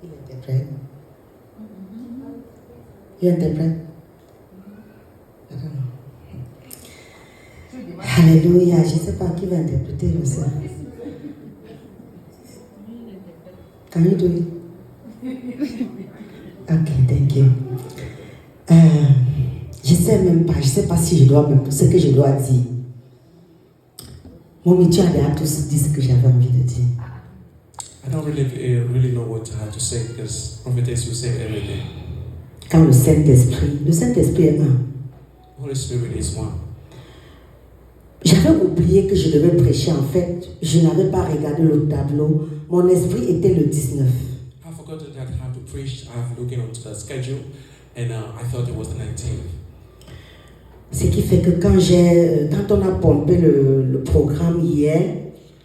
Il interprète. Il interprète. Alléluia. Je ne sais pas qui va interpréter le Seigneur. Can you do it? Ok, thank you. Je ne sais pas si je dois ce que je dois dire. Mon métier a déjà tous dit ce que j'avais envie de dire. I don't really know what I have to say because prophetess will say everything. Quand le Saint-Esprit est un. Holy Spirit is one. J'avais oublié que je devais prêcher. En fait, je n'avais pas regardé le tableau. Mon esprit était le 19. I forgot that I have to preach. I have looking onto the schedule, and I thought it was the 19th. Ce qui fait que quand on a pompé le programme hier,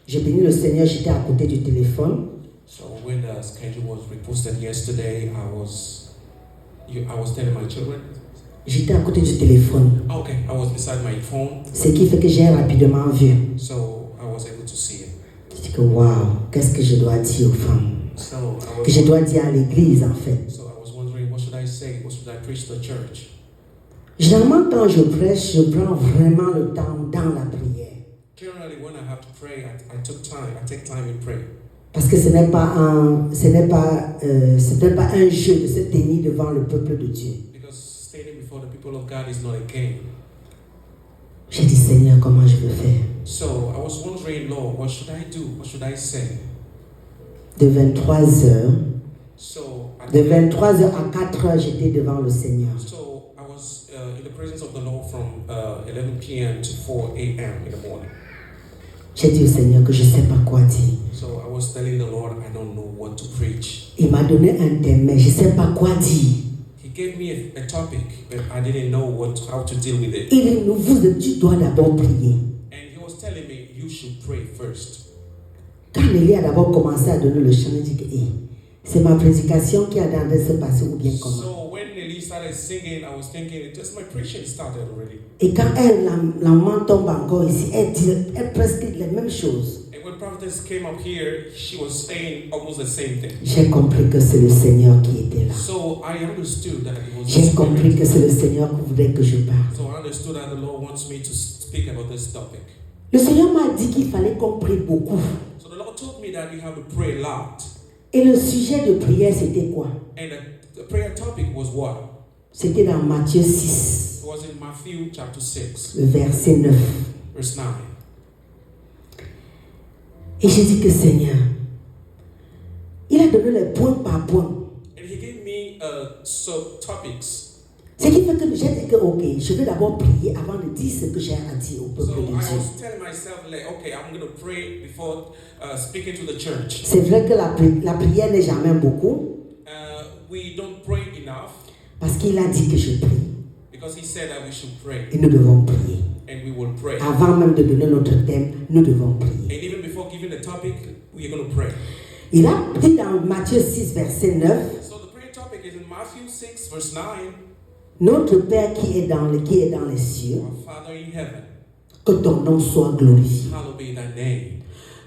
j'ai béni le Seigneur, j'étais à côté du téléphone. So when the schedule was reposted yesterday, I was telling my children. J'étais à côté du téléphone. Okay, I was beside my phone. Ce qui fait que j'ai rapidement vu. So I was able to see it. Je dis que waouh, qu'est-ce que je dois dire aux femmes? Que je dois dire à l'église en fait. So I was wondering, what should I say? What should I preach to the church? Généralement quand je prêche, je prends vraiment le temps dans la prière. Generally, when I have to pray, I take time in prayer. Parce que ce n'est pas un jeu de se tenir devant le peuple de Dieu. Standing before the people of God is not a game. J'ai dit Seigneur, comment je veux faire? So I was wondering, Lord, what should I do? What should I say? De 23h à 4h, j'étais devant le Seigneur. So I was in the presence of the Lord from 11 p.m. to 4 a.m. in the morning. J'ai dit au Seigneur que je ne sais pas quoi dire. So I was telling the Lord, I don't know what to preach. Il m'a donné un thème, mais je ne sais pas quoi dire. He gave me a topic, but I didn't know how to deal with it. Il dit, tu dois d'abord prier. And he was telling me, you should pray first. Quand Nelly a d'abord commencé à donner le chant, il dit que c'est ma prédication qui a d'aller se passer ou bien comment. So when Nelly started singing, I was thinking, just my preaching started already. Et quand la maman tombe encore ici, elle dit presque les mêmes choses. And when prophetess came up here, she was saying almost the same thing. J'ai compris que c'est le Seigneur qui était là. So I understood that it was J'ai compris que c'est le Seigneur qui voulait que je parle. So I understood that the Lord wants me to speak about this topic. Le Seigneur m'a dit qu'il fallait qu'on prie beaucoup. So the Lord told me that we have to pray a lot. Et le sujet de prière, c'était quoi? And the prayer topic was what? C'était dans Matthieu 6. It was in Matthew chapter 6. Le verset 9. Verse 9. Et j'ai dit que Seigneur, il a donné les points par point. And he gave me subtopics. Ce qui fait que j'ai dit que ok, je vais d'abord prier avant de dire ce que j'ai à dire au peuple de Dieu. So I was telling myself, like, okay, I'm going to pray before speaking to the church. C'est vrai que la prière n'est jamais beaucoup. We don't pray enough. Parce qu'il a dit que je prie. Because he said that we should pray. Et nous devons prier. And we will pray. Avant même de donner notre thème, nous devons prier. And even before giving the topic, we are going to pray. Il a dit dans Matthieu 6, verset 9. So the prayer topic is in Matthew 6, verse 9. Notre Père qui est dans les cieux, Our Father in heaven, que ton nom soit glorifié. hallowed be thy name.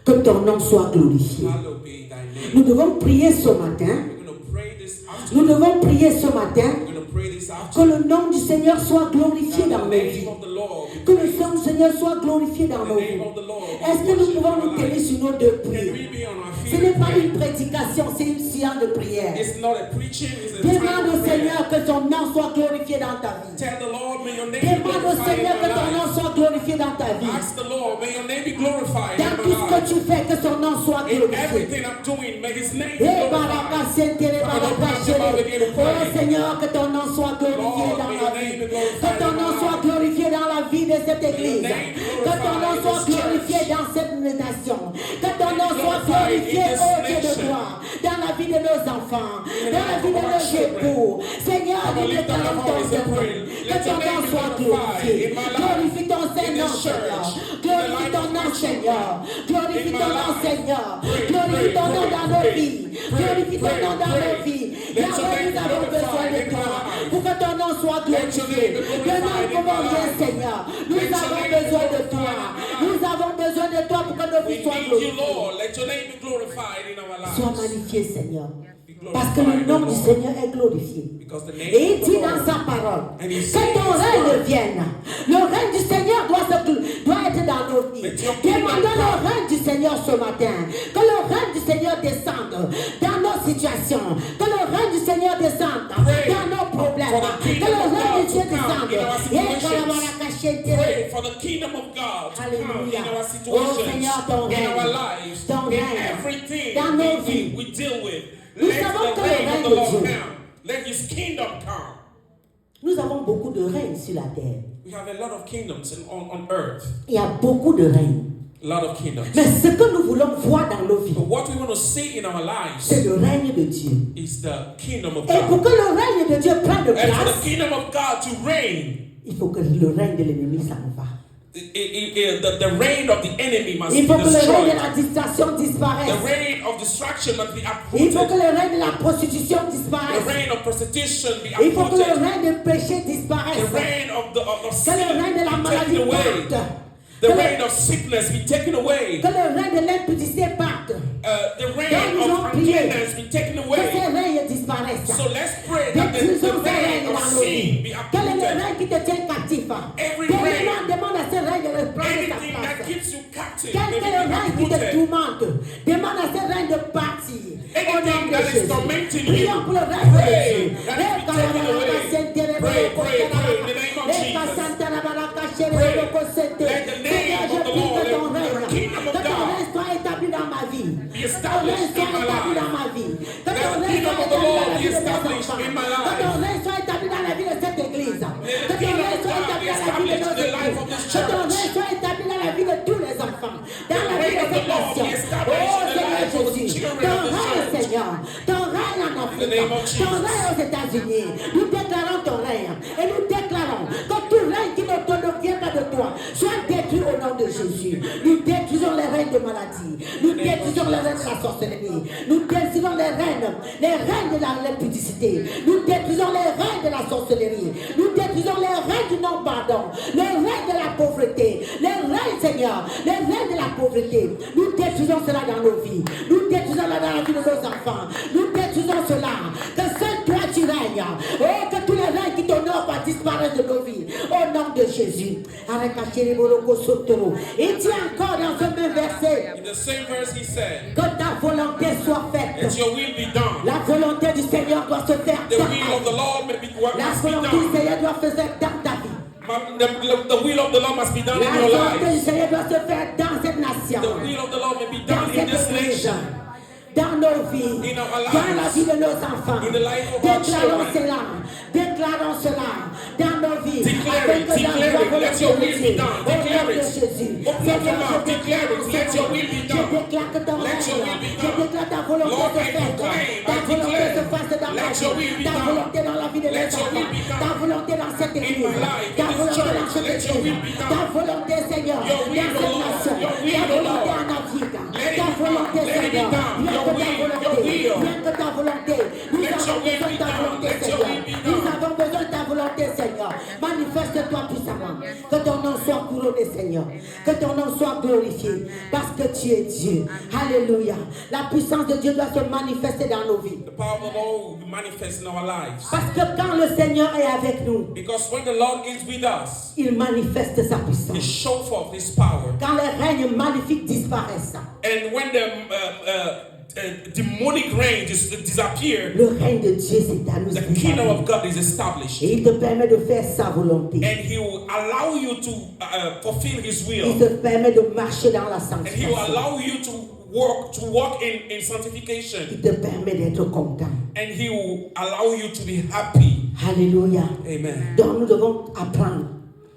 Que ton nom soit glorifié. Hallowed be thy name. Nous devons prier ce matin. We're going to pray this afternoon. Nous devons prier ce matin. We're going to pray this Que afternoon. le nom du Seigneur soit glorifié dans The nos name vies. of the Lord. Que le nom du Seigneur soit glorifié dans The nos name vies. of the Lord. Est-ce que nous pouvons nous tenir sur nos deux Can pieds? we be on our Ce feet? n'est pas une prédication, c'est une séance de prière. It's not a preaching, it's a time Demande of au prayer. Seigneur que ton nom soit glorifié dans ta vie. Tell the Lord, may your name be Demande au glorified Seigneur in que my ton nom life. soit glorifié dans ta vie. Ask the Lord, may your name be glorified Dans in tout my ce que life. tu fais, que son nom soit In glorifié. everything I'm doing, may his name be Eh, glorified. baraka, sentere, baraka, chérie. Oh Seigneur, que ton nom soit glorifié Lord, dans may la your name vie. be glorified Que ton in nom my soit life. glorifié dans la vie de cette église. name be Que ton nom glorified soit in this glorifié church. dans cette nation. Que ton May nom be soit glorified glorifié in this au Dieu de nation. gloire. Dans la vie de nos enfants. In the Dans la life vie de of our nos children. époux. Seigneur, Come on, dis lift que up your ton voice and nom. pray. Que Let ton your nom name be soit glorified glorifié. in my life, Glorifie ton in Seigneur, this Seigneur. church, in the Glorifie life ton of nom, my Seigneur. Glorifie in my ton nom, life. Seigneur. Pray, Glorifie pray, ton nom pray, dans nos pray. vies. Pray, Glorifie ton pray, nom dans pray. nos vies. Let your Yahweh, name nous be avons besoin glorified de in toi. my life. Pour que ton nom soit Let your glorifié. name be Que nous glorified in pouvons my bien, life. Seigneur. Nous Let your avons name be besoin de toi. glorified in my life. Nous avons besoin de toi pour que nos We vies soient need you, glorifiées. Lord. Let your name be glorified in our Sois lives. magnifié, Seigneur. Be Parce que le nom du Seigneur est glorifié. Because the name Et il of dit the dans Lord, sa parole and he que says ton in his règne word, vienne. Le règne du Seigneur doit être dans nos vies. Let your kingdom Demandons le come. règne du Seigneur ce matin. Que le règne du Seigneur descende dans nos situations. Que le règne du Seigneur descende Pray dans nos problèmes. for the Que kingdom le of règne God de Dieu to come descende. in our situations. Pray for the kingdom of God to come in Alléluia. our Oh situations, Seigneur, ton in our règne. lives, Ton in règne. everything Dans nos vies. we deal with. Nous Let savons the que le reign of règne the de Lord Dieu. come. Let his kingdom come. Nous avons beaucoup de règnes sur la terre. We have a lot of kingdoms on earth. Il y a beaucoup de règnes. A lot of kingdoms. Mais ce que nous voulons voir dans nos vies, But what we want to see in our lives c'est le règne de Dieu. is the kingdom of Et pour God. que le règne de Dieu prenne de And for place, the kingdom of God to reign, il faut que le règne de l'ennemi s'en va. the reign of the enemy must Il be faut que le règne de destroyed. la distraction The disparaisse. reign of distraction must be Il faut que uprooted. le règne de la prostitution The disparaisse. reign of prostitution be Il faut que le uprooted. règne du péché The disparaisse. reign of Que le règne de la sin be maladie taken away. parte. The Que reign le, of sickness be taken away. que le règne de l'impudicité parte. The reign Donc, nous of allons prier uncleanness be taken que away. ces règnes disparaissent. So let's pray that the Détruisons ces reign règnes of dans nos sin vies. be Quel est le uprooted. règne qui te tient captif? Every Demande à ces règnes de prendre sa Anything that place. keeps you captive Quel may est le be règne qui te uprooted. tourmente? Demande à ces règnes de partir. Au nom Anything de that is Jésus. tormenting Prions you, pour le règne de pray Dieu. that it be taken away. Pray, pray, pray in the name of Jesus. Pray. Let the name of the Lord, the kingdom of Que ton God, règne soit établi dans ma vie. be Que ton règne established soit in my établi dans life. ma vie. Que Let ton the règne kingdom soit of the établi dans Lord la be vie de mes established enfants. in my Que life. ton règne soit établi dans la vie de cette église. Let Que the ton kingdom règne of soit God établi be dans la vie de established nos in the life of églises. this Que ton church. règne soit établi dans la vie de tous les enfants. Dans la vie de reign of the cette Lord nation. be Oh established in the Seigneur life of the Jésus. children Ton of this règne, church. Seigneur. Ton règne en In the Afrique. name of Ton Jesus. règne aux États-Unis. Nous déclarons ton règne. Et nous déclarons que tout règne qui ne vient pas de toi soit détruit au nom de Jésus. Nous détruisons les règnes de maladie. Nous détruisons les règnes de la sorcellerie. Nous détruisons les règnes de l'impudicité. Nous détruisons les règnes de la sorcellerie. Nous détruisons les règnes du non-pardon. Les règnes de la pauvreté. Les règnes, Seigneur. Les règnes de la pauvreté. Nous détruisons cela dans nos vies. Nous détruisons cela dans la vie de nos enfants. Nous détruisons cela. Que seul toi tu règnes. Oh, que tous les règnes qui t'honorent va disparaître de nos vies. Au nom de Jésus. Et dit encore dans ce même verset. In the same verse he said, Que ta volonté soit faite. let your will be done. La volonté du Seigneur doit se faire The dans will ta of the vie. Lord La must be volonté du done. Seigneur doit se faire dans ta vie. The will of the Lord must be done in La your volonté life. du Seigneur doit se faire dans cette The nation. will of the Lord may be Dans done in cette this église. nation. Dans nos vies. In our lives. Dans la vie de nos enfants. In the life of our Déclarons children. cela. Déclarons cela dans nos vies. Declare Afin it, que dans declare la it. volonté Let your de will be Dieu, done. au nom Declare de it. Jésus. Open up your Seigneur, mouth. je Declare it. Let your will be je done. déclare que ton Let your will be règne. Je done. déclare ta volonté Lord, se I fasse. proclaim, Ta I volonté declare. se fasse dans ma Let your will vie. be Ta done. volonté dans la vie de mes Let your will enfants. be done. Ta volonté dans cette In église. my life, Ta in this volonté dans church. cette Let your will be église. done. Ta volonté, Seigneur, Your dans will, cette Lord. nation. Your will, Ta volonté Lord. en Afrique. Let it Ta be volonté, done. Let it be Seigneur. done. Viens Your que ta will, your volonté. will. Viens que ta volonté. Nous Let avons your will besoin de be ta done. volonté, Let your Seigneur. will be Nous done. avons besoin de ta volonté, Seigneur. Manifeste-toi puissamment. Que ton nom soit couronné, Seigneur. Que ton nom soit glorifié. Parce que tu es Dieu. Alléluia. La puissance de Dieu doit se manifester dans nos vies. The power of the Lord will be manifest in our lives. Parce que quand le Seigneur est avec nous, Because when the Lord is with us, il manifeste sa He puissance. shows forth His power. Quand les règnes maléfiques disparaissent, And when the demonic reign disappear, le règne de Dieu s'établit. the kingdom of God is established. Et il te permet de faire sa volonté. And He will allow you to fulfill His Il will. te permet de marcher dans la And He will sanctification. allow you to walk in sanctification. Il te permet d'être content. And He will allow you to be happy. Alléluia. Amen. Donc nous devons apprendre.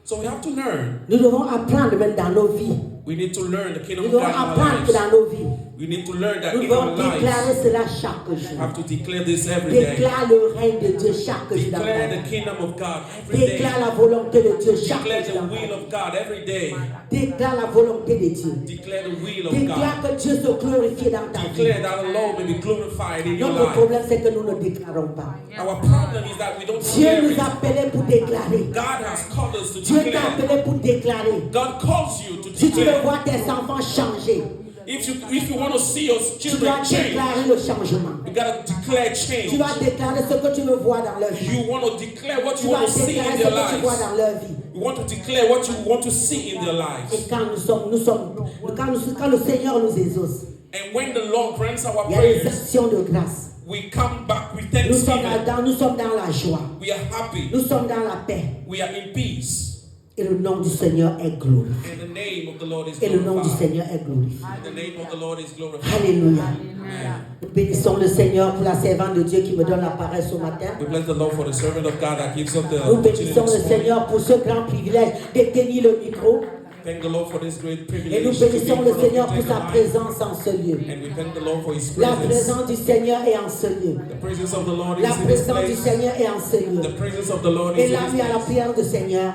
So we have to learn. Nous devons apprendre même dans nos vies. We need to learn the kingdom Nous of devons God in our apprendre que lives. dans nos vies. We need to learn that Nous in our devons lives. déclarer cela chaque We jour. have to declare this every day. Déclare le règne de Dieu chaque jour dans ta Declare vie. the kingdom of God every day. Déclare la volonté de Dieu chaque Declare jour the dans ta will vie. of God every day. Déclare la volonté de Dieu. Declare the will of Déclare God. que Dieu se glorifie dans ta vie. Declare that the Lord may be glorified in your Notre life. problème, c'est que nous ne déclarons pas. Our problem is that we don't Dieu declare nous it. a appelés pour déclarer. God has called us to Dieu t'a declare. appelé pour déclarer. God calls you to Si tu veux declare. voir tes enfants changer, If you want to see your Tu dois children change, déclarer le changement. you got to declare Tu change. dois déclarer ce que tu veux voir dans leur vie. You want to declare what Tu you dois want to see déclarer in ce their que tu vois lives. dans leur vie. You want to declare what you want to see in their lives. Et quand le Seigneur nous exauce, And when the Lord grants our il y a des prayers, actions de grâce. we come back with Nous sommes thanksgiving. nous sommes dans la joie. We are happy. Nous sommes dans la paix. We are in peace. Et le nom du Seigneur est glorifié. And the name of the Lord is Et le nom du glorified. Seigneur est glorifié. The name of the Lord is glorified. Alléluia. Amen. Nous bénissons le Seigneur pour la servante de Dieu qui me donne la parole ce matin. We bless the Lord for the servant of God that gives us the Nous opportunity bénissons this le morning. Seigneur pour ce grand privilège de tenir le micro. Thank the Lord for this great Et privilege nous to be in bénissons front le of Seigneur you, pour take sa the mic. présence en ce lieu. And we thank the Lord for His La presence. présence du Seigneur est en ce lieu. The presence of the Lord is La in this présence du place. Seigneur est en ce lieu. The presence of the Lord Et is là in où il y a la this place. prière du Seigneur,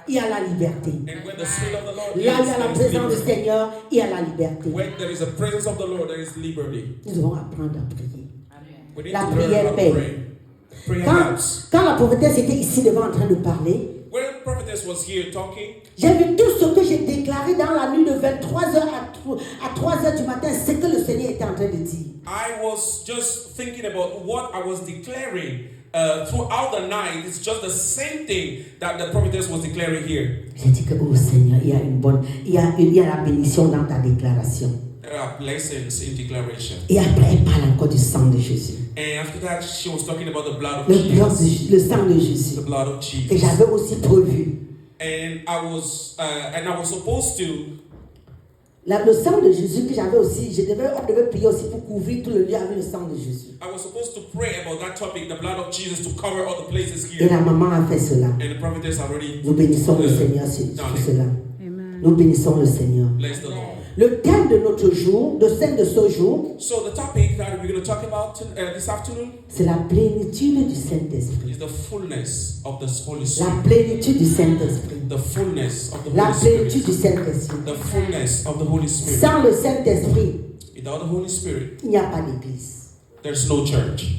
il y a la liberté. And when the Spirit of the Lord is, Là où il y a la there is présence du liberty. Seigneur, il y a la liberté. When there is a presence of the Lord, there is liberty. Nous devons apprendre à prier. We need La to learn prière how to paye. pray. Prayer Quand, helps. quand la prophétesse était ici devant en train de parler, When the prophetess was here talking, j'ai vu tout ce que j'ai déclaré dans la nuit de 23h à 3h du matin, ce que le Seigneur était en train de dire. I was just thinking about what I was declaring throughout the night. It's just the same thing that the prophetess was declaring here. J'ai dit que, oh Seigneur, il y a la bénédiction dans ta déclaration. There are blessings in declaration. Et après, elle parle encore du sang de Jésus. And after that, she was talking about the blood of Le Jesus. sang de Jésus. The blood of Que Jesus. j'avais aussi prévu. And I was supposed to. Le sang de Jésus que j'avais aussi, on devait prier aussi pour couvrir tout le lieu avec le sang de Jésus. I was supposed to pray about that topic, the blood of Jesus, to cover all the places Et here. la maman a fait cela. And the prophetess already. Nous bénissons le Seigneur sur cela. Nous bénissons le Seigneur. Bless the Lord. Le thème de notre jour, de scène de ce jour, So the topic that we're going to talk about this afternoon c'est la plénitude du Saint-Esprit. is the fullness of the Holy La Spirit. plénitude du Saint-Esprit. The fullness of the La Holy plénitude Spirit. du Saint-Esprit. The fullness of the Holy Spirit. Sans le Saint-Esprit, Without the Holy Spirit, il n'y a pas d'église. there's no church.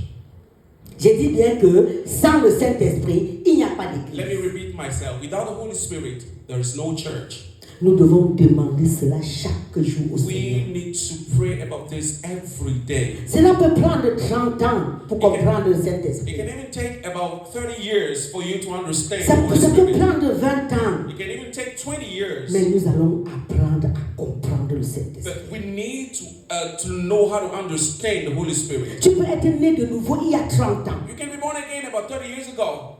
J'ai dit bien que sans le Saint-Esprit, il n'y a pas Let me d'église. repeat myself. Without the Holy Spirit, there is no church. Nous devons demander cela chaque jour au Seigneur. We need to pray about this every day. Cela peut prendre 30 ans pour comprendre le It Saint-Esprit. can even take about 30 years for you to understand Ça the Holy peut Spirit. prendre 20 ans. It can even take 20 years. Mais nous allons apprendre à comprendre le Saint-Esprit. But we need to know how to understand the Holy Spirit. Tu peux être né de nouveau il y a 30 ans. You can be born again about 30 years ago.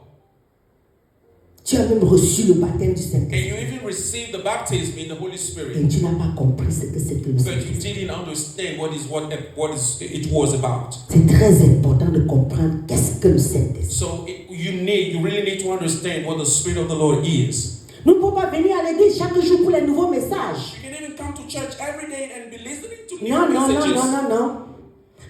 Tu as même reçu le baptême du And Saint-Esprit. you even received the baptism in the Holy Et Spirit. tu n'as pas compris ce que c'est que le But you Saint-Esprit. didn't understand what it was about. C'est très important de comprendre qu'est-ce que le Saint-Esprit. So you really need to understand what the Spirit of the Lord is. Nous ne pouvons pas venir à l'église chaque jour pour les nouveaux messages. You can even come to church every day and be listening to new Non, non, non, messages. non, non, non.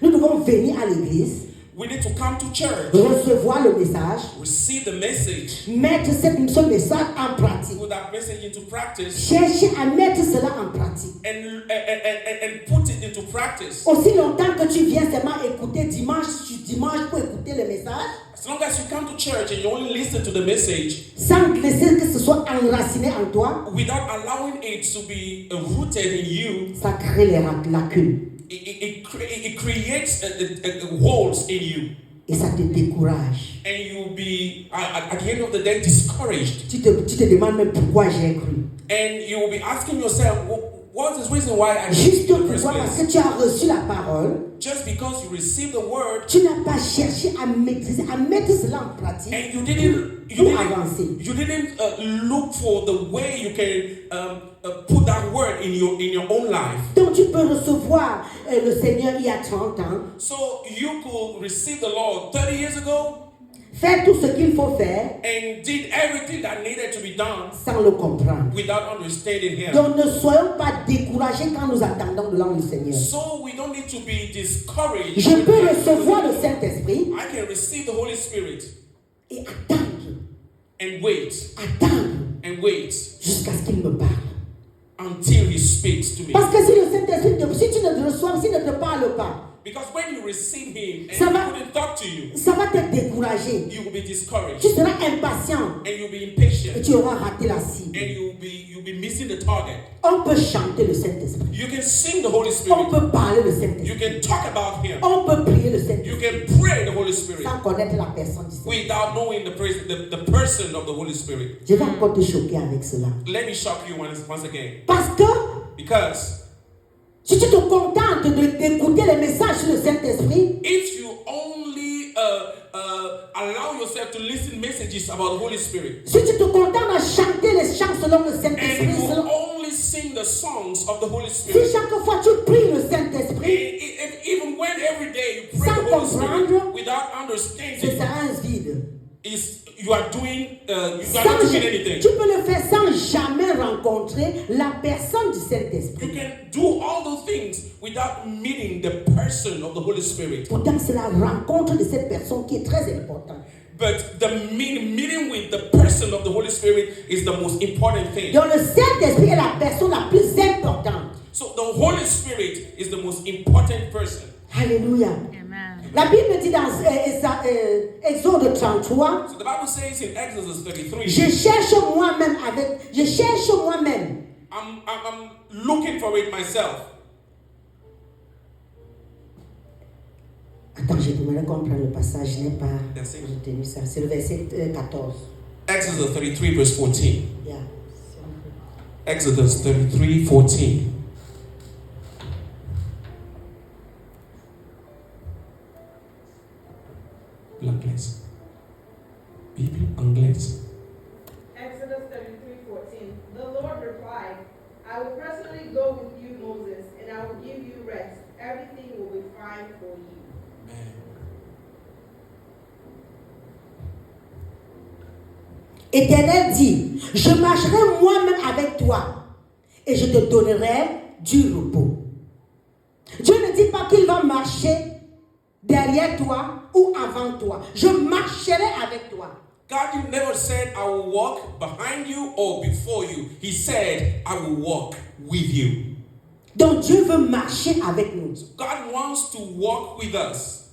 Nous devons venir à l'église, We need to come to church, recevoir le message, receive the message, mettre ce message en pratique. put that message into practice, Chercher à mettre cela en pratique. and put it into practice. Aussi longtemps que tu viens seulement écouter dimanche sur dimanche pour écouter le message, As long as you come to church and you only listen to the message sans laisser que ce soit enraciné en toi, without allowing it to be rooted in you, ça crée les lacunes it creates holes in you. et ça te décourage. And you'll be, at the end of the day, discouraged. Tu te demandes même pourquoi j'ai cru. And you will be asking yourself, what's the reason why I Juste believe in the first pourquoi, parce place? que tu as reçu la parole, Just because you received the word tu n'as pas cherché à maîtriser, à mettre cela en pratique and you pour avancer. didn't look for the way you can put that word in your own life. Donc tu peux recevoir le Seigneur il y a 30 ans, So you could receive the Lord 30 years ago faire tout ce qu'il faut faire and did everything that needed to be done sans le comprendre. without understanding Him. Donc ne soyons pas découragés quand nous attendons de l'ange du Seigneur. So we don't need to be discouraged. Je peux recevoir le Saint-Esprit I can receive the Holy Spirit et attendre, and wait jusqu'à ce qu'il me parle. until He speaks to me. Parce que si le Saint-Esprit, si tu ne le reçois, s'il ne te parle pas, Because when you receive him and Ça he va- couldn't talk to you, ça va te décourager. you will be discouraged Tu seras impatient and you'll be et impatient tu auras raté la cible. and you'll be missing the target. On peut chanter le Saint-Esprit. You can sing the Holy On Spirit. peut parler le You Saint-Esprit. can talk about him. On peut prier le Saint-Esprit You can pray the Holy Spirit sans connaître la personne du Saint-Esprit. without knowing the person of the Holy Spirit. Je vais encore te choquer avec cela. Let me shock you once again. Parce que Because si tu te contentes d'écouter les messages sur le Saint-Esprit, if you only allow yourself to listen messages about the Holy Spirit, si tu te contentes à chanter les chants selon le and Saint-Esprit, you only sing the songs of the Holy si Spirit, chaque fois tu pries le Saint-Esprit, even when every day you pray Sans the Holy Spirit comprendre, without c'est understanding, ça un vide. you are not doing anything. Tu peux le faire sans jamais rencontrer la personne du You Saint-Esprit. can do all those things without meeting the person of the Holy Spirit. Pourtant, c'est la rencontre de cette personne qui est très importante. But the meeting with the person of the Holy Spirit is the most important thing. Donc le Saint-Esprit est la personne la plus importante. So the Holy Spirit is the most important person. Alléluia. Amen. La Bible dit dans Exode 33, So the Bible says in Exodus 33, je cherche moi-même. I'm looking for it myself. Attends, je voudrais comprendre le passage, je n'ai pas That's it. retenu ça. C'est le verset 14. Exodus 33 verse 14. Yeah. Exodus 33, 14. L'anglais. Bible anglaise. Exodus 33:14. The Lord replied, I will personally go with you, Moses, and I will give you rest. Everything will be fine for you. Éternel dit, je marcherai moi-même avec toi et je te donnerai du repos. Dieu ne dit pas qu'il va marcher derrière toi ou avant toi. Je marcherai avec toi. God never said, I will walk behind you or before you. He said, I will walk with you. Donc Dieu veut marcher avec nous. God wants to walk with us.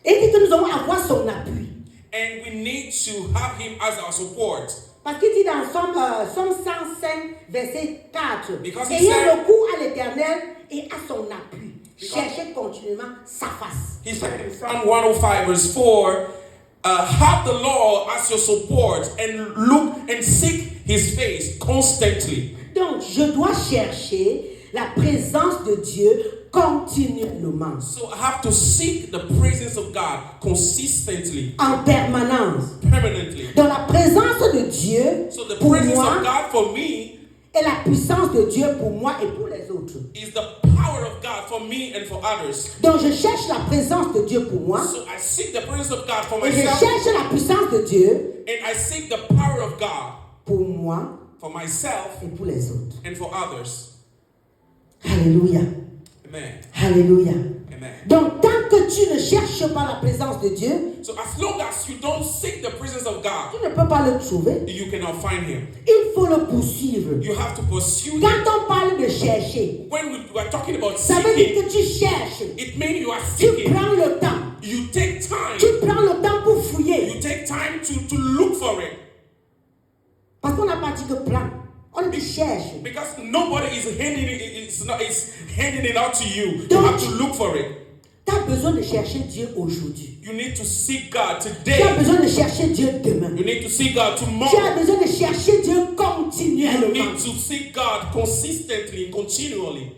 Et il dit que nous allons avoir son appui. And we need to have him as our support. Parce qu'il dit dans Somme 105, verset 4, Because he ayez said- recours à l'Éternel et à son appui. Because- Cherchez continuellement sa face. He said in Psalm 105 verse 4, have the Lord as your support and look and seek his face constantly. Donc, je dois chercher la présence de Dieu continuellement, So I have to seek the presence of God consistently, en permanence. permanently. Donc, la présence de Dieu So the pour presence moi of God for me et la puissance de Dieu pour moi et pour les autres. is the power of God for me and for others. Donc, je cherche la présence de Dieu pour moi So I seek the presence of God for et je myself, cherche la puissance de Dieu and I seek the power of God pour moi for myself et pour les autres. and for others. Alléluia. Amen. Alléluia. Amen. Donc, tant que tu ne cherches pas la présence de Dieu, So as long as you don't seek the presence of God, tu ne peux pas le trouver. you cannot find him. Il faut le poursuivre. You have to pursue him. Quand on parle de chercher, When we are talking about ça veut dire seeking, que tu cherches. it means you are Tu seeking. prends le temps. You take time. Tu prends le temps pour fouiller. You take time to look for it. Parce qu'on n'a pas dit de plan. On dit cherche. Because nobody is handing it's handing it out to you. You Don't- have to look for it. Tu as besoin de chercher Dieu aujourd'hui. You need to seek God Tu as today. besoin de chercher Dieu demain. You need to seek God Tu as tomorrow. besoin de chercher Dieu You continuellement. need to seek God consistently, continually.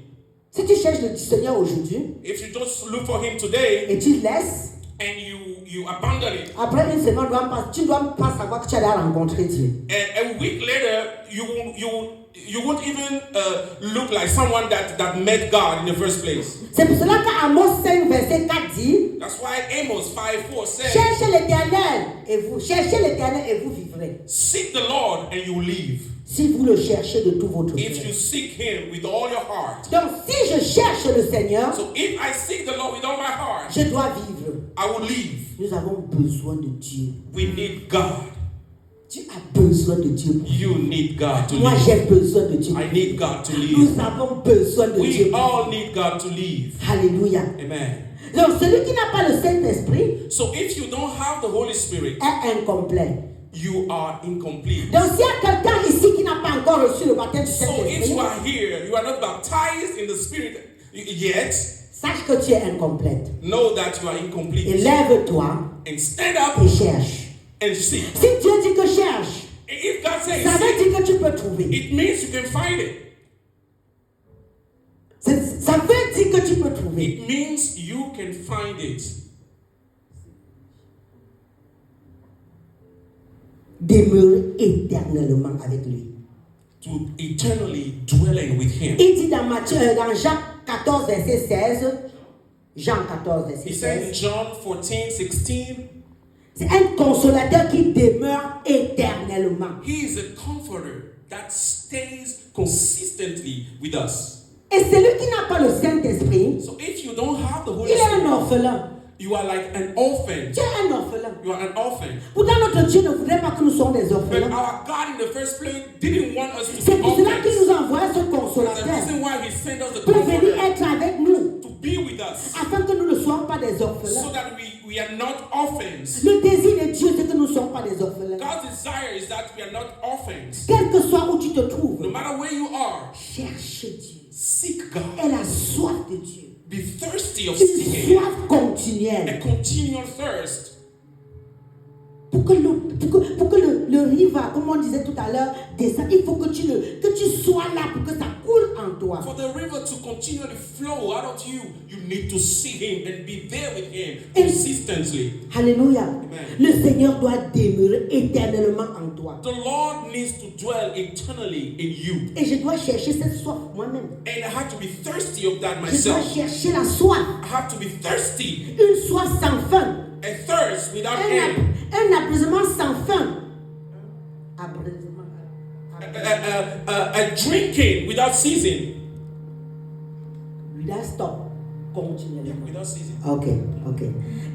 Si tu cherches le Seigneur aujourd'hui If you just look for Him today et tu laisses, and you abandon it, après une semaine, tu ne dois pas savoir que tu allais rencontrer Dieu. and a week later you won't even look like someone that met God in the first place. C'est pour cela qu'Amos 5, verset 4 dit, That's why Amos 5:4 says, cherchez l'Éternel et vous, cherchez l'Éternel et vous vivrez. seek the Lord and you will live. Si vous le cherchez de tout votre If you cœur. seek Him with all your heart. Donc si je cherche le Seigneur, So if I seek the Lord with all my heart, je dois vivre. I will live. Nous avons besoin de Dieu. We need God. Tu as besoin de Dieu. You need God to Moi, live. j'ai besoin de Dieu. I need God to Nous live. avons besoin de Dieu. We all need God to live. Alléluia. Amen. Donc, celui qui n'a pas le Saint-Esprit So if you don't have the Holy Spirit, est incomplet. you are incomplete. Donc, s'il y a quelqu'un ici qui n'a pas encore reçu le baptême du So if Saint-Esprit, you are here, you are not baptized in the Spirit yet, sache que tu es incomplète. know that you are Et incomplete. lève-toi And stand up et cherche. and seek. Si Dieu dit que cherche, If God says ça veut seek, dire que tu peux trouver. it means you can find it. Ça veut dire que tu peux trouver. It means you can find it. Demeurer éternellement avec lui. To eternally dwelling with Him. Il dit dans Jacques 14, verset 16. Jean 14, verset He says in 16. John 14:16, C'est un consolateur qui demeure éternellement. He is a comforter that stays consistently with us. Et celui qui n'a pas le Saint-Esprit, So if you don't have the Holy il est un Spirit, orphelin. you are like an orphan. Tu es un orphelin. You are an orphan. Pourtant, notre Dieu ne voudrait pas que nous soyons des But orphelins. our God in the first place didn't want us to C'est be pour cela qu'il orphans. nous envoie ce That's the consolateur reason why He sent us the pour venir comforter être avec nous, to be with us, afin que nous ne soyons pas des so orphelins. that we are not orphans. Le désir de Dieu, c'est que nous ne soyons pas des orphelins. God's desire is that we are not orphans. Quel que soit où tu te No trouves, matter where you are, cherche Dieu. seek God. Et la soif de Dieu. Be thirsty of Une seeking Him. soif continuelle. A continual thirst. Pour que le riva, comme on disait tout à l'heure, descende, il faut que tu sois là pour que ça coule en toi. For the river to continually flow out of you, you need to see Him and be there with Him Et- consistently. Alléluia. Amen. Le Seigneur doit demeurer éternellement en toi. The Lord needs to dwell eternally in you. Et je dois chercher cette soif moi-même. And I have to be thirsty of that Je dois myself. chercher la soif. I have to be thirsty. Une soif sans fin. A thirst without end. Un apaisement sans fin. Apaisement. A drinking without ceasing. Without stop. Continuellement. Without ceasing. Ok.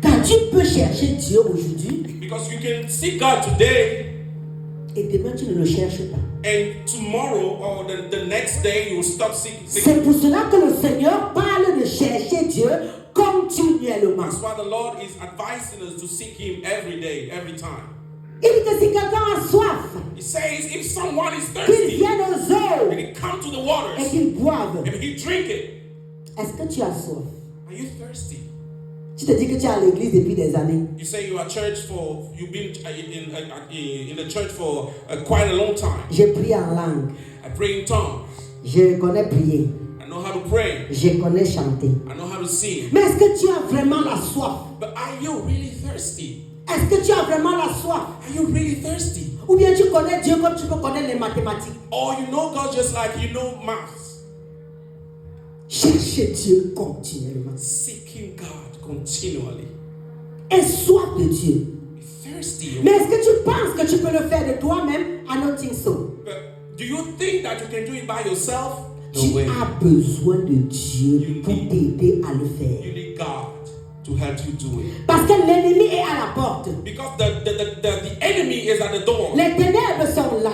Car tu peux chercher Dieu aujourd'hui Because you can seek God today, et demain tu ne le cherches pas. and tomorrow or the next day you will stop seeking. C'est pour cela que le Seigneur parle de chercher Dieu continuellement. That's why the Lord is advising us to seek Him every day, every time. Il dit que si quelqu'un a soif, He says, if someone is qu'il thirsty, vienne aux eaux and he come to the et waters, qu'il boive. and he drink it. Est-ce que tu as soif? Are you thirsty? Tu te dis que tu es à l'église depuis des années. You say you've been in the church for quite a long time. J'ai prié en langue. I pray in tongues. Je connais prier. I know how to pray. Je connais chanter. I know how to sing. Mais est-ce que tu as vraiment la soif? But are you really thirsty? Est-ce que tu as vraiment la soif? Are you really thirsty? Ou bien tu connais Dieu comme tu peux connaître les mathématiques? Or you know God just like you know maths? Cherchez Dieu continuellement. Seeking God continually. Et soif de Dieu. Be thirsty. Mais est-ce que tu penses que tu peux le faire de toi-même? I don't think so. But do you think that you can do it by yourself? No Tu way. as besoin de Dieu pour t'aider à le faire. You need God to help you do it. Parce que l'ennemi est à la porte. Because the enemy is at the door. Les ténèbres sont là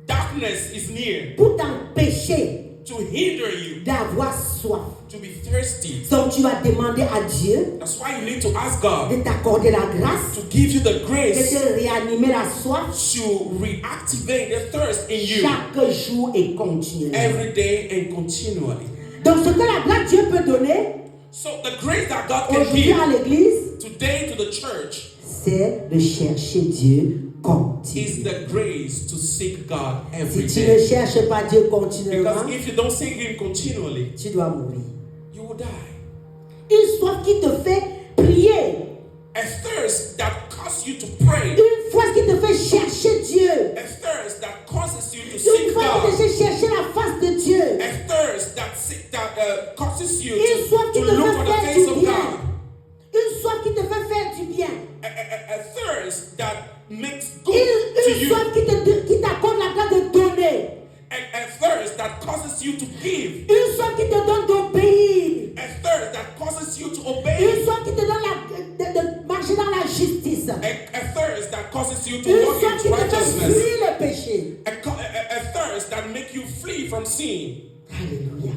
Darkness is near pour t'empêcher to hinder you d'avoir soif. to be thirsty. Donc tu vas demander à Dieu That's why you need to ask God de t'accorder la grâce, to give you the de grace te réanimer la soif to reactivate the thirst in you chaque jour et continuellement. every day and continually. Donc ce que la grâce Dieu peut donner So the grace that God can aujourd'hui give à l'église, today to the church c'est de chercher Dieu is continuellement. the grace to seek God Si every tu ne day. cherches pas Dieu continuellement, Because if you don't seek Him continually, tu dois mourir. you will die. Une soif qui te fait prier. A thirst that causes you to pray. Une soif qui te fait chercher Dieu. A thirst that causes you to Une seek soif qui te God. fait chercher la face de Dieu. A thirst that causes you Une soif to qui te look fait for the faire face du of bien. God. Une soif qui te fait faire du bien. A thirst that makes good Une to you. soif qui t'accorde la grâce de donner. A thirst that causes you to give. Une soif qui te donne d'obéir. A thirst that causes you to Une obey. soif qui te donne de marcher dans la justice. A thirst that causes you to Une walk soif qui in te fait righteousness. fuir le péché. A thirst that makes you flee from sin. Alléluia.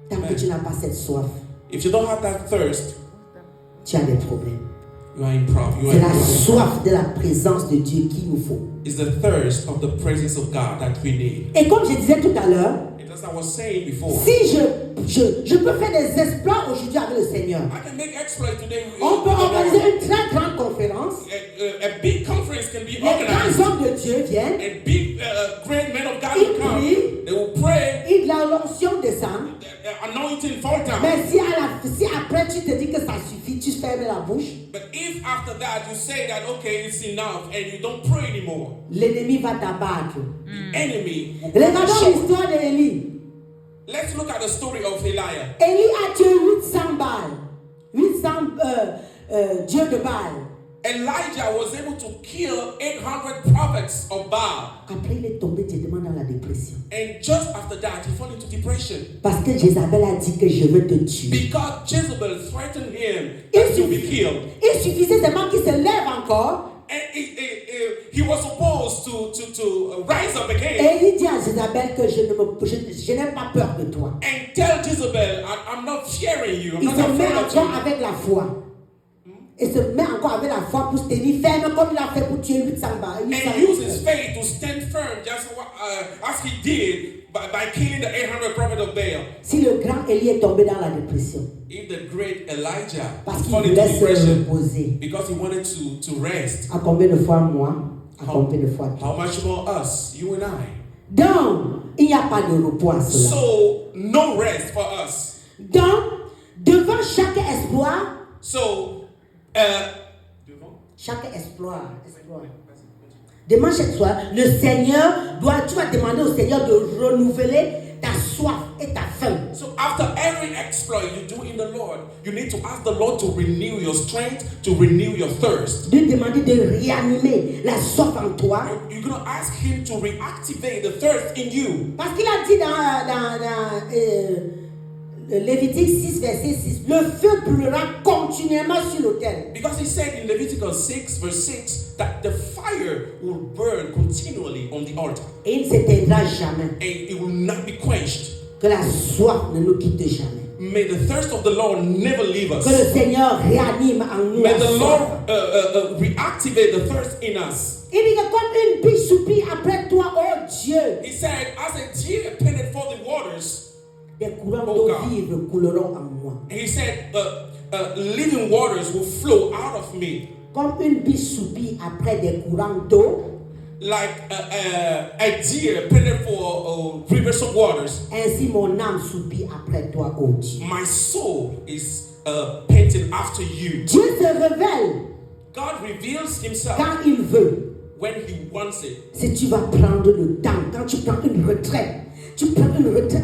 Tant que tu n'as pas cette soif, If you don't have that thirst, tu as des problèmes. you are in problem. C'est la soif de la présence de Dieu qu'il nous faut. It's the thirst of the presence of God that we need. Et comme je disais tout à l'heure, And as I was saying before, si je peux faire des exploits aujourd'hui avec le Seigneur, I can make exploit today. on peut organiser une très grande conférence. A big conference can be Les grands organized. hommes de Dieu viennent, And big, great men of God Ils will come. prient. They will pray. et la l'onction descend. Anointing fall down. Mais si après tu te dis que ça suffit, tu fermes la bouche, But if after that you say that, okay, it's enough, and you don't pray anymore, l'ennemi va t'abattre. the enemy will come and Regardons show. l'histoire d'Élie. Let's look at the story of Elijah. Élie a tué 800 balles. 800 dieux de Baal. Elijah was able to kill 800 prophets of Baal. Après, il est tombé directement dans la dépression. And just after that, he fell into depression. Parce que Jézabel a dit que je veux te tuer. Because Jezebel threatened him that he will be killed. Il suffisait seulement qu'il se lève encore. And he was supposed to rise up again Et il dit à Jézabel que je n'ai pas peur de toi. and tell Jezebel, I'm not fearing you. I'm Il not se met afraid of encore you. avec la foi. Il se met encore avec la foi pour se tenir ferme comme il a fait pour tuer 800 balles. And use his faith to stand firm, just as he did by killing the 800 prophets of Baal. Si le grand Élie est tombé dans la dépression, If the great Elijah parce qu'il fell into voulait se depression reposer, because he wanted to rest, à combien de fois moi, à combien de fois how toi. much more us, you and I? Donc, il n'y a pas de repos à cela. So, no rest for us. Donc, devant chaque exploit, So, chaque exploit, devant chaque exploit, le Seigneur tu vas demander au Seigneur de renouveler ta soif et ta faim. So after every exploit you do in the Lord, you need to ask the Lord to renew your strength, to renew your thirst. De demander de réanimer la soif en toi. You're going to ask Him to reactivate the thirst in you. Parce qu'il a dit dans Lévitique 6, verset 6, le feu brûlera continuellement sur l'autel. Because He said in Leviticus 6, verse 6, that the fire will burn continually on the altar. Et il ne s'éteindra jamais. And it will not be quenched. Que la soif ne nous quitte jamais. May the thirst of the Lord never leave us. Que le Seigneur réanime en nous May la the soif. Lord reactivate the thirst in us. Il dit que comme une biche soupire après toi, oh Dieu, He said, as a deer panted for the waters, des courants Oh d'eau God. vive couleront en moi. He said, living waters will flow out of me. Comme une biche soupire après des courants d'eau, Like a deer panted for rivers of waters. ainsi mon âme soupire après toi, oh Dieu. My soul is panting after you. Dieu se révèle God reveals Himself quand il veut. when He wants it. Si tu vas prendre le temps, quand tu prends une retraite,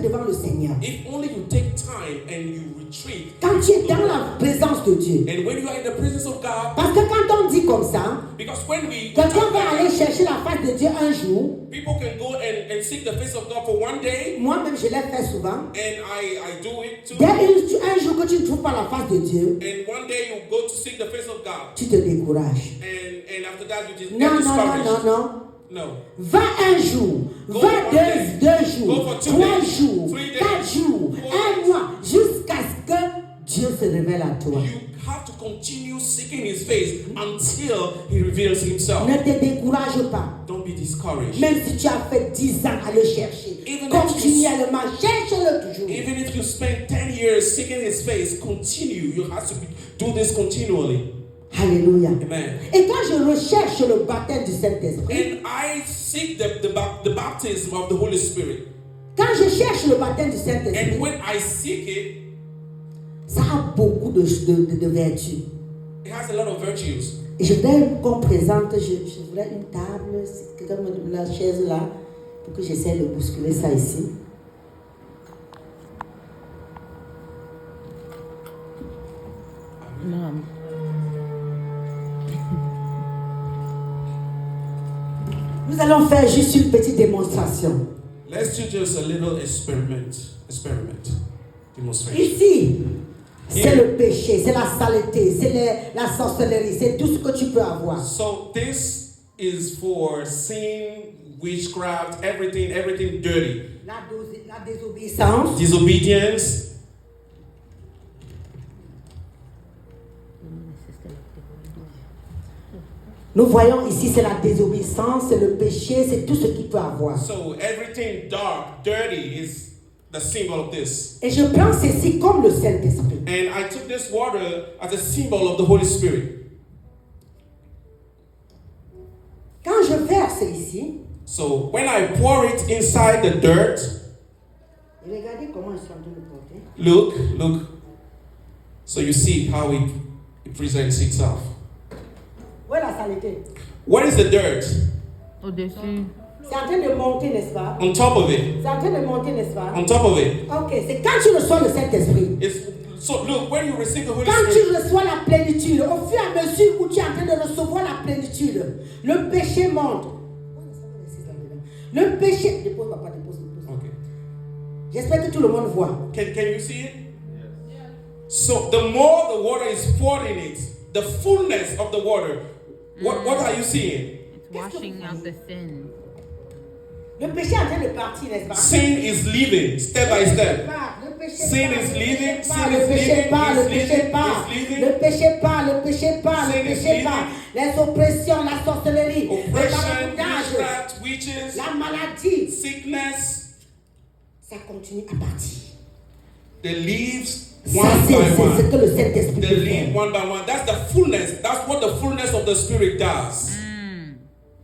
devant le Seigneur. If only you take time and you retreat. Quand tu es dans la présence de Dieu. And when you are in the presence of God, Parce que quand on dit comme ça, because when we quelqu'un va aller chercher la face de Dieu un jour. people can go and seek the face of God for one day, Moi-même, je l'ai fait souvent. and I do it too. Dès un jour que tu ne trouves pas la face de Dieu, And one day you go to seek the face of God, tu te décourages. and after that you just get Non, discouraged. non. No. Va un jour, Go va one day. deux Go jours, for 2 3 days, jours, 3 days, 4 jours, 4 un days. mois, jusqu'à ce que Dieu se révèle à toi. You have to continue seeking His face until He reveals Himself. Ne te décourage pas. Don't be discouraged. Même si tu as fait 10 ans à le chercher, Even continuellement, cherche-le toujours. Even if you spend 10 years seeking His face, continue. You have to do this continually. Alléluia. Amen. Et quand je recherche le baptême du Saint-Esprit, And I seek the baptism of the Holy Spirit. quand je cherche le baptême du Saint-Esprit, And when I seek it, ça a beaucoup de vertus. it has a lot of virtues. Et je voudrais qu'on présente, je voudrais une table, si quelqu'un me donne la chaise là, pour que j'essaie de bousculer ça ici. Mom. Nous allons faire juste une petite démonstration. Let's do just a little experiment. Demonstration. Ici, c'est le péché, c'est la saleté, c'est la sorcellerie, c'est tout ce que tu peux avoir. So this is for sin, witchcraft, everything dirty. La désobéissance. Disobedience. Nous voyons ici, c'est la désobéissance, c'est le péché, c'est tout ce qu'il peut avoir. So everything dark, dirty is the symbol of this. Et je prends ceci comme le Saint-Esprit. And I took this water as a symbol of the Holy Spirit. Quand je verse ici, So when I pour it inside the dirt, regardez comment je suis en train de porter. look. So you see how it presents itself. Où est la saleté? What is the dirt? Au-dessus. C'est en train de monter, n'est-ce pas? On top of it. C'est en train de monter, n'est-ce pas? On top of it. Ok, c'est quand tu reçois le Saint-Esprit. So look, when you receive the Holy Quand Spirit, tu reçois la plénitude, au fur et à mesure où tu es en train de recevoir la plénitude, le péché monte. Le péché... Dépose, papa, dépose. okay. J'espère que tout le monde voit. Can you see it? So the more the water is poured in it, the fullness of the water, what are you seeing? It's washing out the sin. Le péché est en train de partir, n'est-ce pas? Sin is leaving step by step. Sin is leaving, sin is leaving, Le péché part. Sin is leaving. Les oppressions, la sorcellerie, le Oppression, vagabondage, witchcraft, witches, la maladie, sickness, ça continue à partir. the leaves Ça, one c'est by ce one. que le Saint-Esprit The peut leaf faire. one by one. That's the fullness. That's what the fullness of the Spirit does.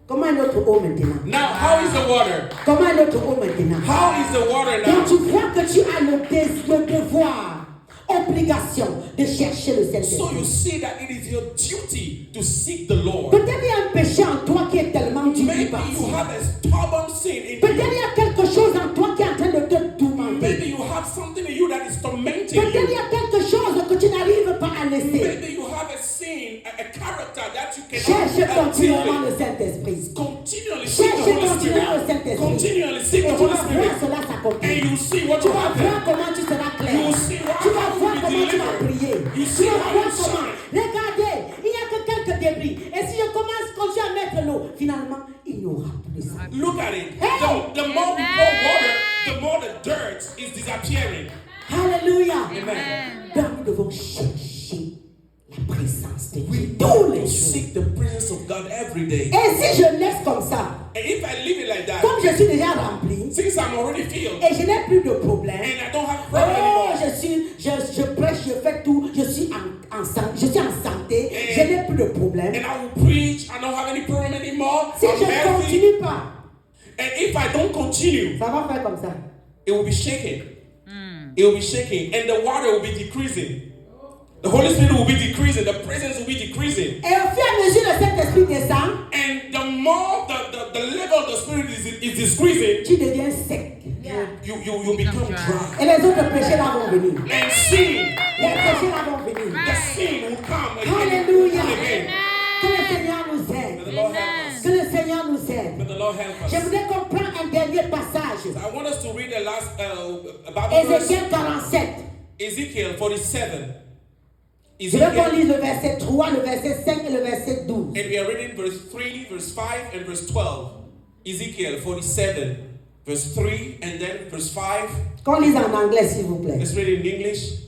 Comment est notre eau maintenant? Now, how is the water? Comment est notre eau maintenant? How is the water Quand now? tu vois que tu as le devoir, obligation de chercher le So Saint-Esprit. you see that it is your duty to seek the Lord. Peut-être il y a un péché en toi qui est tellement dur Maybe par you have a stubborn sin in Peut-être il you. y a quelque chose en toi qui est en train de te tourmenter. Maybe you have something in you that is tormenting Peut-être il y you. a quelque chose que tu n'arrives pas à laisser. Maybe you have a sin, a character that you Cherche cannot continuellement deal le Saint-Esprit. with. Continually seek Cherche the Holy continuellement le Spirit. Saint-Esprit. Continually seek Et the tu Holy vas voir Spirit. cela And s'accomplir. you see what Tu will vas happen. voir comment tu seras clair. You will see what Tu vas how voir you will comment be tu vas delivered. prier. You Tu see vas how voir you comment. shine. Regardez, il n'y a que quelques débris. Et si je commence à continuer à mettre l'eau, finalement, il n'y aura plus ça. Look at it. Hey! The more we pour water, the more the dirt is disappearing. Alléluia. Amen. Donc nous devons chercher la présence de Dieu tous les To jours. seek the presence of God every day. Et si je laisse comme ça, And if I leave it like that, comme je suis déjà rempli, since I'm already filled et je n'ai plus de problème, and I don't have problem oh, anymore, je prêche, je fais tout, je suis en santé, je n'ai plus de problème. and I will preach, I don't have any problem anymore, Si I'm je ne healthy, continue pas, and if I don't continue, ça va faire comme ça. it will be shaking. It will be shaking, and the water will be decreasing. The Holy Spirit will be decreasing, the presence will be decreasing. Et au fur et à mesure que cet esprit descend, And the more the level of the Spirit is decreasing, tu deviens sec. you become dry. Et les autres péchés là vont venir. And sin, Les péchés là vont venir. the sin will come again. Alléluia. and again. Que le Seigneur nous May the aide. Lord help us. Que le Seigneur nous aide. May the Lord help Je us. voudrais qu'on prenne un dernier passage. I want us to read the last Bible verse, Ézéchiel 47. Ezekiel 47. Je veux qu'on Ezekiel, lise le verset 3, le verset 5 et le verset 12. and we are reading verse 3, verse 5, and verse 12. Ezekiel 47, verse 3, and then verse 5. Qu'on lise en anglais, s'il vous plaît. Let's read it in English.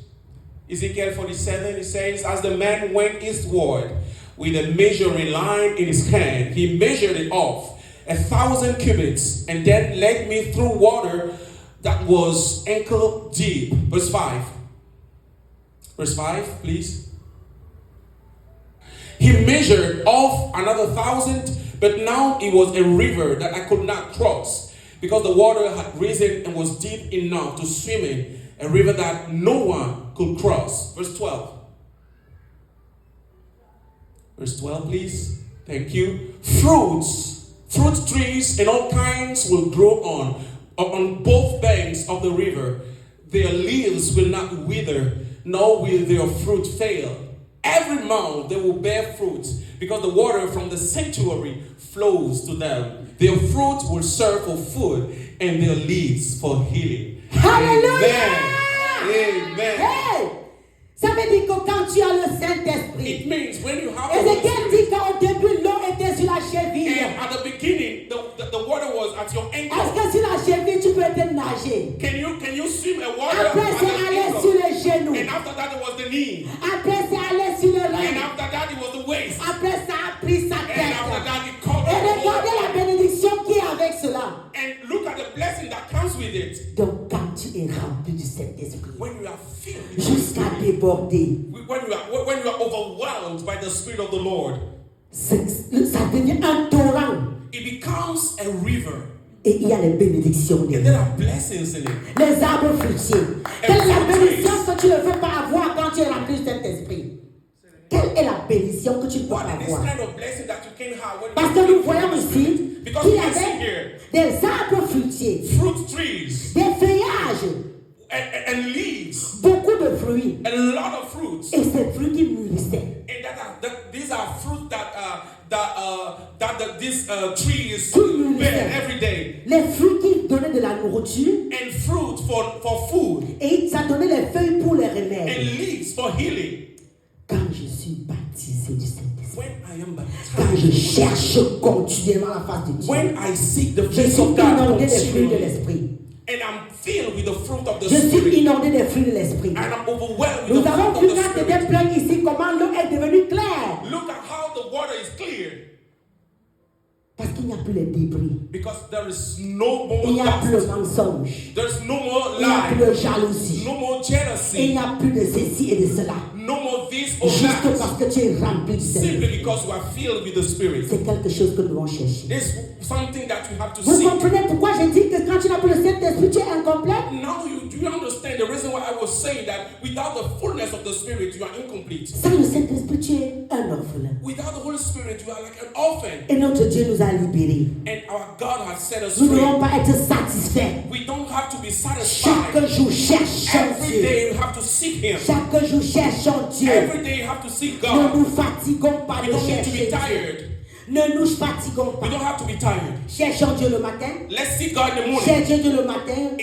Ezekiel 47, it says, as the man went eastward with a measuring line in his hand, he measured it off 1,000 cubits, and then led me through water that was ankle deep. Verse 5. Verse 5, please. He measured off another 1,000, but now it was a river that I could not cross, because the water had risen and was deep enough to swim in, a river that no one could cross. Verse 12. Verse 12, please. Thank you. Fruit trees and all kinds will grow on both banks of the river. Their leaves will not wither, nor will their fruit fail. Every month they will bear fruit, because the water from the sanctuary flows to them. Their fruit will serve for food, and their leaves for healing. Hallelujah! Amen. Hey! Ça veut dire que quand tu as le Saint-Esprit, It means when you have the Holy Ézéchiel Spirit, dit qu'au début l'eau était sur la cheville. at your Est-ce ankle. que sur la cheville, tu peux te nager? Can you swim a water Après, at c'est the aller ankle? sur le genou. And after that, it was the knee. Après, c'est aller sur le And rein. after that, it was the waist. Après, ça a pris sa And after tête. that, it covered Et the whole regardez la body. bénédiction qui est avec cela. And look at the blessing that comes with it. Donc, quand tu es rempli du Saint-Esprit, When you are filled with the jusqu'à Spirit, déborder, when you are overwhelmed by the Spirit of the Lord, ça devient un torrent. it becomes a river. Et il y a les bénédictions And dedans. there are blessings in it. Les arbres fruitiers. Quelle est la bénédiction que tu ne veux pas avoir quand tu es rempli du Saint-Esprit? Quelle est la bénédiction que tu ne peux What pas is this avoir? kind of blessing that you can have when Parce you que are nous filled voyons with the ici Spirit? Because qu'il we y can see avait here des arbres fruitiers, fruit trees des feuillages, and leaves, beaucoup de fruits. a lot of fruits. Et ces fruits qui mûrissaient. And these are fruit that these trees Qui bear mûrissaient. every day. Les fruits qui donnaient de la nourriture. And fruit for food. Et ça donnait les feuilles pour les remèdes. And leaves for healing. Quand je suis baptisé du Saint-Esprit, When I am quand je baptized, cherche continuellement la face de Dieu, when I seek the je face suis of God inondé des fruits de continually, l'Esprit. and I'm filled with the fruit of the Je suis Spirit, inondé des fruits de l'Esprit. and I'm overwhelmed with Nous the avons fruit vu of the quand c'était Spirit. plein ici comment l'eau est devenue claire. Look at how the water is clear, Parce qu'il n'y a plus les débris. because there is no more Il n'y a plus le dust, mensonge. there's no more Il n'y a plus de lie, jalousie. no more Et il jealousy, n'y a plus de ceci et de cela. no more this or Juste that, parce que tu es rempli du simply Saint-Esprit. because we are filled with the Spirit. C'est quelque chose que nous devons chercher. It's something that you have to Vous seek. comprenez pourquoi j'ai dit que quand tu n'as plus le Saint-Esprit, tu es incomplet? Now do you understand the reason why I was saying that without the fullness of the Spirit you are incomplete? Sans le Saint-Esprit, tu es un orphelin. Without the Holy Spirit you are like an orphan. Et notre Dieu nous a libérés. And our God has set us Nous ne free. devons pas être satisfaits. We don't have to be Chaque satisfied. jour, cherchons Every Dieu. day we have to seek Him. Chaque jour, cherchons Dieu. Every day you have to seek Ne God. nous fatiguons pas We de don't need to chercher be Dieu. tired. Ne nous fatiguons We pas. don't have to be tired. Cherchons Dieu le matin. Let's seek God in the morning. Cherchons Dieu le matin,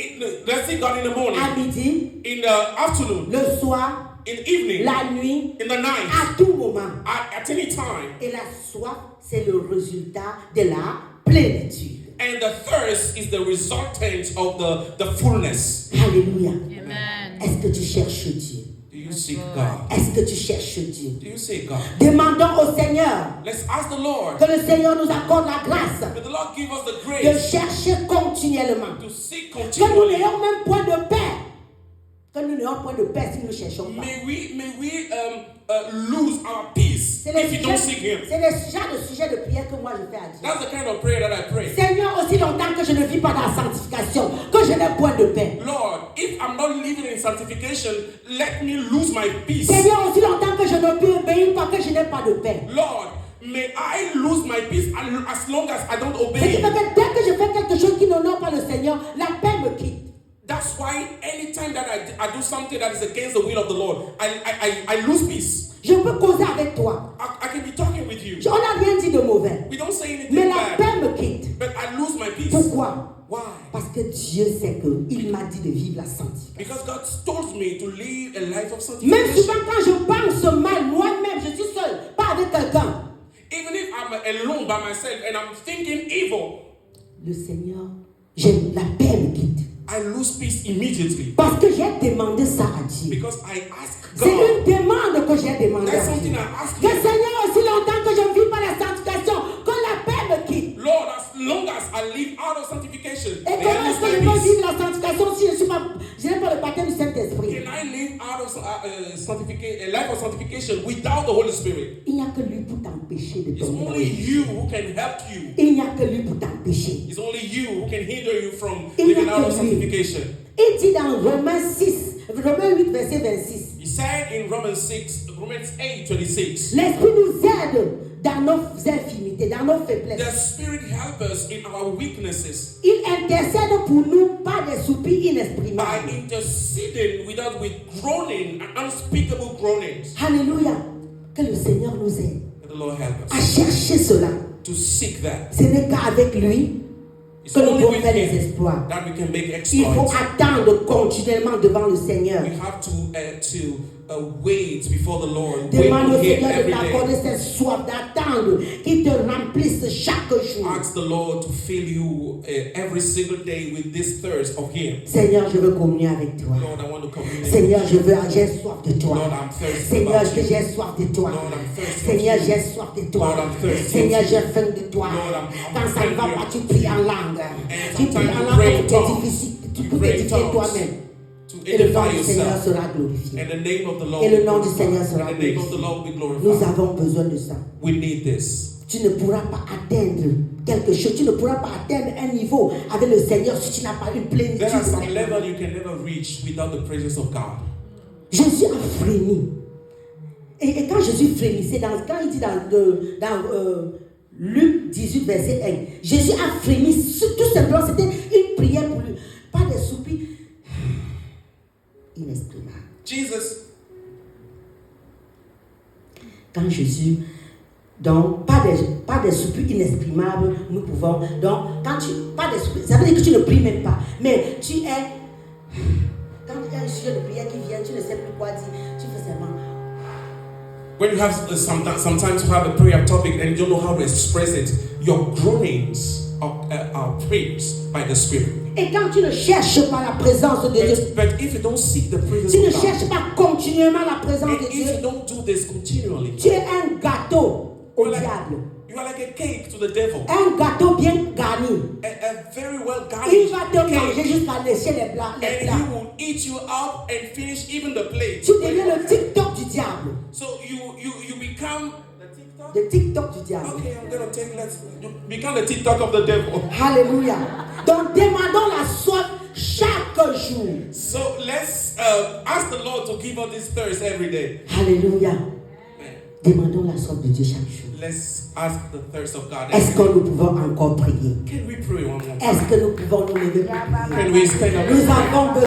Let's seek God in the morning, à midi, in the afternoon, le soir, in the evening, la nuit, in the night, à tout moment. at any time. Et la soif, c'est le résultat de la plénitude. And the thirst is the resultant of the fullness. Alléluia. Amen. Est-ce que tu cherches Dieu? Do you seek God? Est-ce que tu cherches Dieu? Do you seek God? Demandons au Seigneur Let's ask the Lord. que le Seigneur nous accorde la grâce May the Lord give us the de grace chercher continuellement. to seek Que nous continually. n'ayons même point de paix. Que nous n'ayons point de paix si nous ne cherchons pas. May we lose our peace C'est le if you don't seek sujet, Him. c'est le genre de sujet de prière que moi je fais à Dieu. That's the kind of prayer that I pray. Seigneur, aussi longtemps que je ne vis pas dans la sanctification, que je n'ai point de paix. Lord, if I'm not living in sanctification, let me lose my peace. Seigneur, aussi longtemps que je ne peux obéir pas, que je n'ai pas de paix. Lord, may I lose my peace as long as I don't Ce qui obey fait Him. que dès que je fais quelque chose qui n'honore pas le Seigneur, la paix me quitte. That's why anytime that I do something that is against the will of the Lord, I lose peace. Je peux causer avec toi. I can be talking with you. On n'a rien dit de mauvais. We don't say anything Mais la bad, paix me quitte. but I lose my peace. Pourquoi? Why? Parce que Dieu sait qu'il m'a dit de vivre la sanctification. Because God told me to live a life of Même sanctification. souvent quand je pense mal, moi-même, je suis seul, pas avec quelqu'un. Even if I'm alone by myself and I'm thinking evil, Le Seigneur, la paix me quitte. I lose peace immediately. Parce que j'ai demandé ça à Dieu. Because I ask C'est God. une demande que j'ai demandé That's à something Dieu. I ask Que Him. Seigneur, aussi longtemps que je ne vis pas la sanctification, que la paix me quitte. Lord, as long as I live out of sanctification, Et may comment I est-ce que je lose peux my peace. vivre la sanctification si je n'ai pas le baptême du Saint-Esprit? Can I live out of a life of sanctification without the Holy Spirit? Il n'y a que lui pour t'empêcher de It's tomber. only you who can help you. Il n'y a que lui pour t'empêcher. It's only you who can hinder you from Il n'y a living out que of lui. sanctification. Il dit dans Romains 8, verset 26. He said in Romans 8:26, L'Esprit nous aide dans nos infimités, dans nos the faiblesses. Spirit helps us in our weaknesses Il intercède pour nous par des soupirs by inexprimables. interceding with groaning and unspeakable groanings. Alléluia. Que le Seigneur nous aide May the Lord help à us chercher cela. to seek that. Ce n'est qu'avec lui It's que nous only pouvons with faire les Him exploits. that we can make Il faut exploits. attendre continuellement devant le Seigneur. We have to wait before the Lord. Wait Demande for au Him Seigneur de every day. t'accorder cette soif d'attendre, qu'il te remplisse chaque jour. Ask ask the Lord to fill you every single day with this thirst of Him. Seigneur, je veux communier avec toi. Lord, I want to commune. Seigneur, j'ai soif de toi. Lord, I'm thirsty Seigneur, about you. j'ai soif de toi. Lord, I'm thirsty Seigneur, of you. j'ai soif de toi. Lord, I'm thirsty Seigneur, of j'ai faim de toi. Lord, I'm Quand ça ne va hungry. pas, tu pries en langue. And Tu pries sometimes en you langue pray in pour tongues. t'édifier, You pour pray in t'édifier tongues toi-même. to Et le nom edify du Seigneur yourself. sera glorifié. And the name of the Lord Et le will nom be du Seigneur glorified. sera And the name of the glorifié. Lord will be Nous glorified. avons besoin de ça. We need this. Tu ne pourras pas atteindre quelque chose, tu ne pourras pas atteindre un niveau avec le Seigneur si tu n'as pas une plénitude. There are some level you can never reach without the presence of God. Jésus a frémi. Et quand Jésus frémissait, quand il dit dans Luc 18, verset 1, Jésus a frémi, tout simplement, c'était une prière pour lui. Pas de soupirs inexprimables. Jesus, Quand Jésus, donc, pas de soupirs inexprimables, nous pouvons, donc, quand tu, pas de soupirs, ça veut dire que tu ne pries même pas, mais tu es, quand il y a un sujet de prière qui vient, tu ne sais plus quoi dire, tu fais seulement. when you have sometimes you have a prayer topic and you don't know how to express it, your groanings are praised by the Spirit. Et quand tu ne cherches pas la présence de Dieu, But if you don't seek the presence tu ne of God, cherches pas continuellement la présence and de if you Dieu, don't do this continually, tu es un gâteau au you're like, diable. you are like a cake to the devil. Un gâteau bien garni. A very well Il garnished va te manger cake. jusqu'à lécher les plats. And he will eat you up and finish even the plate. Tu deviens le TikTok du diable. So you become the TikTok. Le TikTok du diable. Okay, I'm gonna take you become the TikTok of the devil. Alléluia. Donc demandons la soif chaque jour. So let's ask the Lord to give us this thirst every day. Alléluia. Man, Demandons la soif de Dieu chaque jour. let's ask the thirst of God Est-ce every que day. nous pouvons encore prier? Can we pray one more Est-ce time? que nous pouvons nous lever pour prier? Can we stand up? Nous avons besoin